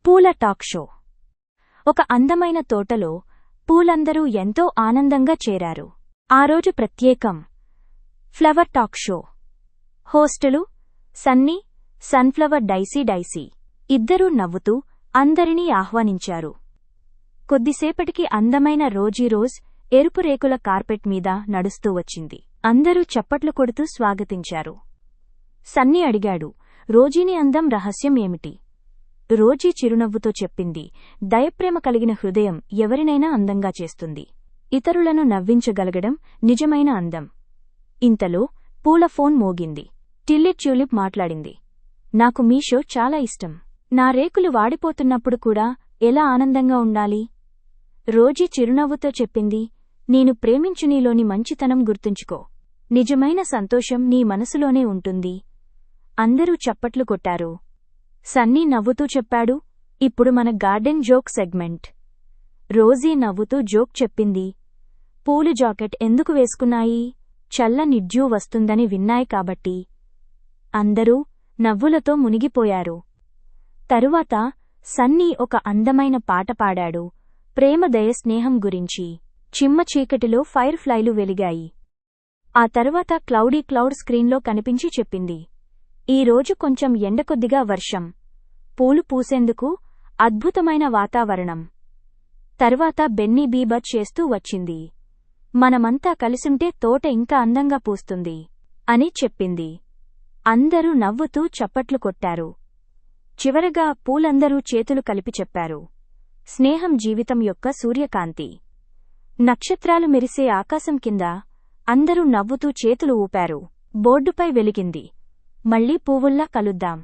పూల talk show. ఒక అందమైన తోటలో పూలందరూ ఎంతో ఆనందంగా చేరారు. ఆ రోజు ప్రత్యేకం. Flower talk show. హోస్టులు సన్నీ, సన్ఫ్లవర్ డైసీ. ఇద్దరూ నవ్వుతూ అందరినీ ఆహ్వానించారు. కొద్దిసేపటికి అందమైన రోజ్ ఎరుపు రేకుల కార్పెట్ మీద నడుస్తూ వచ్చింది. అందరూ చప్పట్లు కొడుతూ స్వాగతించారు. సన్నీ అడిగాడు, రోజీని అందం రహస్యం ఏమిటి? రోజీ చిరునవ్వుతో చెప్పింది, దయప్రేమ కలిగిన హృదయం ఎవరినైనా అందంగా చేస్తుంది. ఇతరులను నవ్వించగలగడం నిజమైన అందం. ఇంతలో పూల ఫోన్ మోగింది. ట్యూలిప్ మాట్లాడింది. నాకు మీ షో చాలా ఇష్టం. నా రేకులు వాడిపోతున్నప్పుడు కూడా ఎలా ఆనందంగా ఉండాలి? రోజీ చిరునవ్వుతో చెప్పింది, నేను ప్రేమించు నీలోని మంచితనం గుర్తుంచుకో. నిజమైన సంతోషం నీ మనసులోనే ఉంటుంది. అందరూ చప్పట్లు కొట్టారు. సన్నీ నవ్వుతూ చెప్పాడు, ఇప్పుడు మన గార్డెన్ జోక్ సెగ్మెంట్. రోజీ నవ్వుతూ జోక్ చెప్పింది, పూలు జాకెట్ ఎందుకు వేసుకున్నాయి? చల్లని డ్యూ వస్తుందని విన్నాయి కాబట్టి. అందరూ నవ్వులతో మునిగిపోయారు. తరువాత సన్నీ ఒక అందమైన పాట పాడాడు, ప్రేమ దయ స్నేహం గురించి. చిమ్మ చీకటిలో ఫైర్ ఫ్లైలు వెలిగాయి. ఆ తరువాత క్లౌడ్ స్క్రీన్లో కనిపించి చెప్పింది, ఈ రోజు కొంచెం ఎండకొద్దిగా వర్షం, పూలు పూసేందుకు అద్భుతమైన వాతావరణం. తర్వాత బెన్నీ బీబర్ చేస్తూ వచ్చింది, మనమంతా కలిసుంటే తోట ఇంకా అందంగా పూస్తుంది అని చెప్పింది. అందరూ నవ్వుతూ చప్పట్లు కొట్టారు. చివరగా పూలందరూ చేతులు కలిపి చెప్పారు, స్నేహం జీవితం యొక్క సూర్యకాంతి. నక్షత్రాలు మెరిసే ఆకాశం కింద అందరూ నవ్వుతూ చేతులు ఊపారు. బోర్డుపై వెలిగింది, మళ్లీ పువ్వుల్లా కలుద్దాం.